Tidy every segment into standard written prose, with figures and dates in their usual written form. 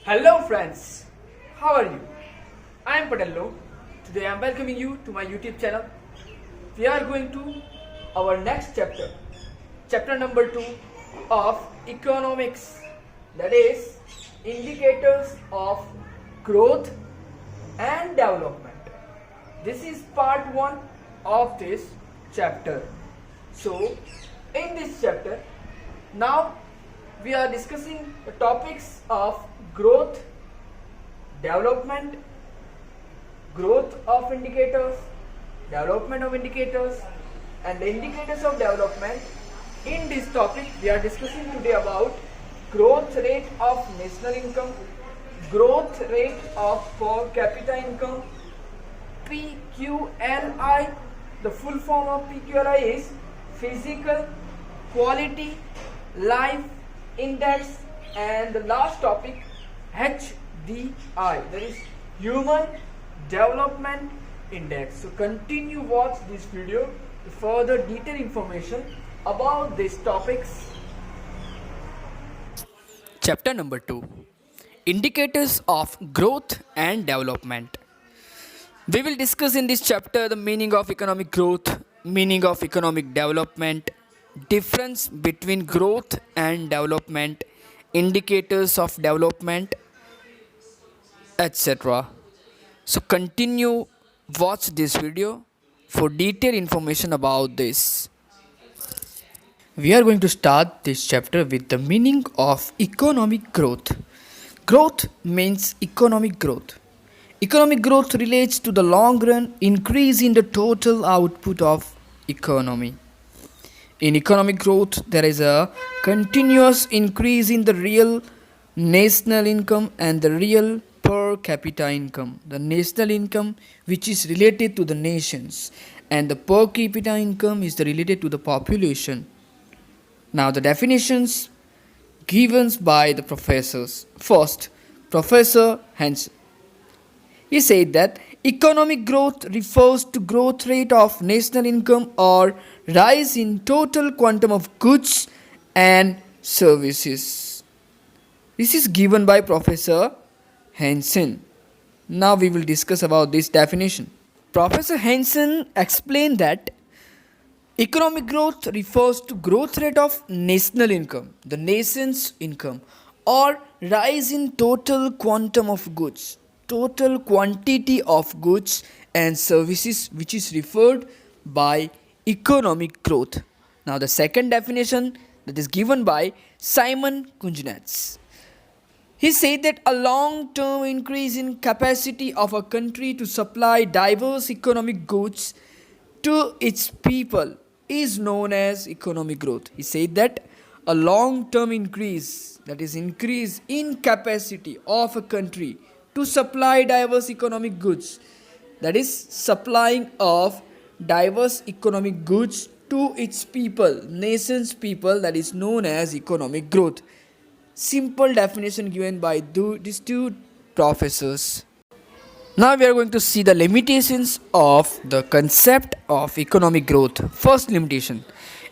Hello friends, how are you? I am Patel. Today I am welcoming you to my YouTube channel. We are going to our next chapter, chapter number 2 of economics, that is indicators of growth and development. This is part 1 of this chapter. So in this chapter, now we are discussing the topics of growth, development, growth of indicators, development of indicators, and the indicators of development. In this topic, we are discussing today about growth rate of national income, growth rate of per capita income, PQLI. The full form of PQLI is physical quality life index, and the last topic HDI, that is human development index. So continue watch this video to further detailed information about these topics. Chapter number 2, Indicators of Growth and Development. We will discuss in this chapter the meaning of economic growth, meaning of economic development, difference between growth and development, indicators of development, etc. So continue watch this video for detailed information about this. We are going to start this chapter with the meaning of economic growth. Growth means economic growth. Economic growth relates to the long run increase in the total output of economy. In economic growth, there is a continuous increase in the real national income and the real per capita income. The national income, which is related to the nations, and the per capita income is related to the population. Now, the definitions given by the professors. First, Professor Hansen. He said that economic growth refers to growth rate of national income or rise in total quantum of goods and services. This is given by Professor Hansen. Now we will discuss about this definition. Professor Hansen explained that economic growth refers to growth rate of national income, the nation's income, or rise in total quantum of goods, total quantity of goods and services, which is referred by economic growth. Now the second definition that is given by Simon Kunjnats. He said that a long-term increase in capacity of a country to supply diverse economic goods to its people is known as economic growth. He said that a long-term increase, that is increase in capacity of a country to supply diverse economic goods, that is supplying of diverse economic goods to its people, nation's people, that is known as economic growth. Simple definition given by these two professors. Now we are going to see the limitations of the concept of economic growth. First limitation: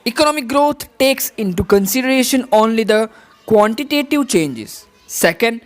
economic growth takes into consideration only the quantitative changes. Second,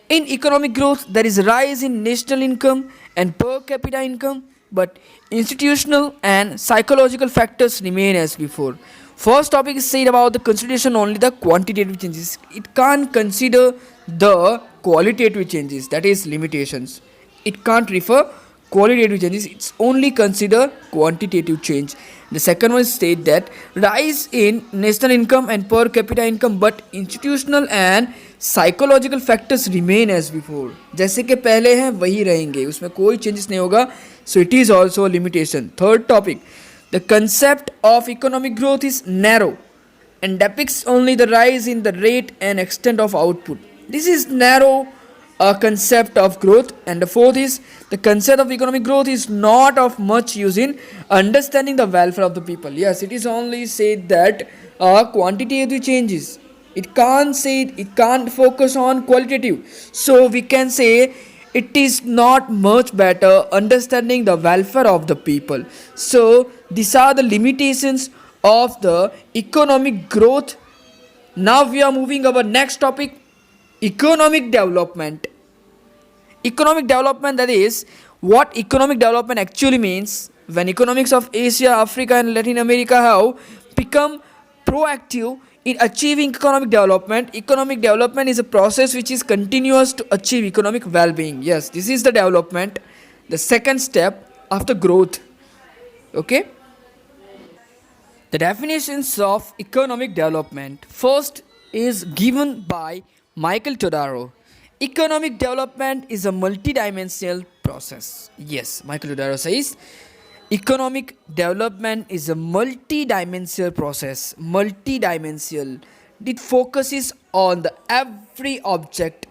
in economic growth, there is a rise in national income and per capita income, but institutional and psychological factors remain as before. First topic is said about the consideration only the quantitative changes. It can't consider the qualitative changes, that is limitations. It can't refer qualitative changes, it's only consider quantitative change. The second one state that rise in national income and per capita income, but institutional and psychological factors remain as before, जैसे कि पहले हैं वही रहेंगे, उसमें कोई changes नहीं होगा. So it is also limitation. Third topic, the concept of economic growth is narrow and depicts only the rise in the rate and extent of output. This is narrow concept of growth. And the fourth is the concept of economic growth is not of much use in understanding the welfare of the people. Yes, it is only said that quantitative changes. It can't focus on qualitative. So we can say it is not much better understanding the welfare of the people. So these are the limitations of the economic growth. Now we are moving our next topic, economic development. Economic development, that is what economic development actually means. When economics of Asia, Africa and Latin America have become proactive in achieving economic development is a process which is continuous to achieve economic well-being. Yes, this is the development, the second step after growth. Okay. The definitions of economic development first is given by Michael Todaro. Economic development is a multidimensional process. Yes, Michael Todaro says economic development is a multidimensional process. Multidimensional. It focuses on the every object,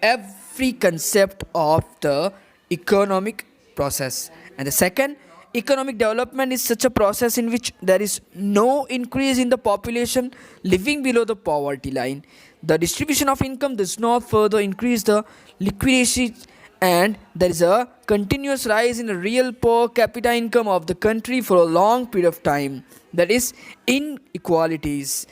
every concept of the economic process. And the second, economic development is such a process in which there is no increase in the population living below the poverty line. The distribution of income does not further increase the liquidity, and there is a continuous rise in the real per capita income of the country for a long period of time. That is inequalities.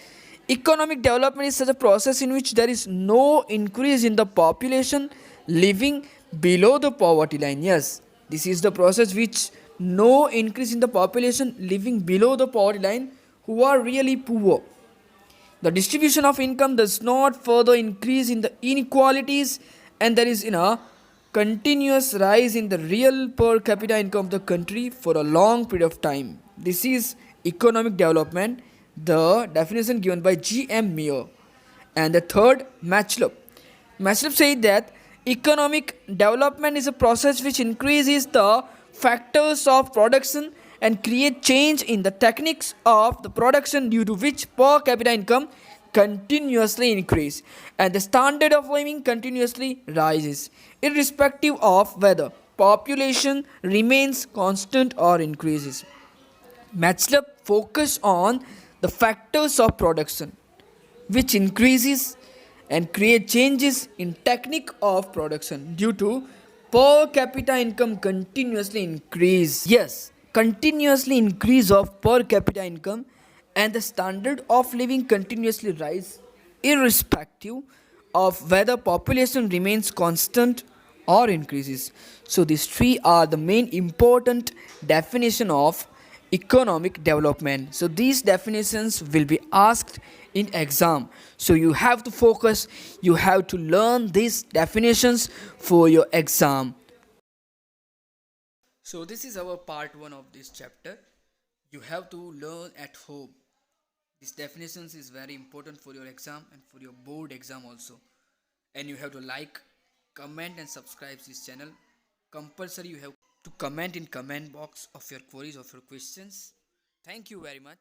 Economic development is such a process in which there is no increase in the population living below the poverty line. Yes, this is the process which no increase in the population living below the poverty line who are really poor. The distribution of income does not further increase in the inequalities, and there is continuous rise in the real per capita income of the country for a long period of time. This is economic development, the definition given by G.M. Meyer. And the third, Matchlop. Matchlop said that economic development is a process which increases the factors of production and create change in the techniques of the production, due to which per capita income continuously increase and the standard of living continuously rises, irrespective of whether population remains constant or increases. Matchlop focus on the factors of production which increases and create changes in technique of production due to per capita income continuously increase. Yes, continuously increase of per capita income and the standard of living continuously rise, irrespective of whether population remains constant or increases. So these three are the main important definition of economic development. So these definitions will be asked in exam, so you have to focus, you have to learn these definitions for your exam. So this is our part 1 of this chapter. You have to learn at home. These definitions is very important for your exam and for your board exam also. And you have to like, comment and subscribe this channel. Compulsory you have to comment in comment box of your queries, of your questions. Thank you very much.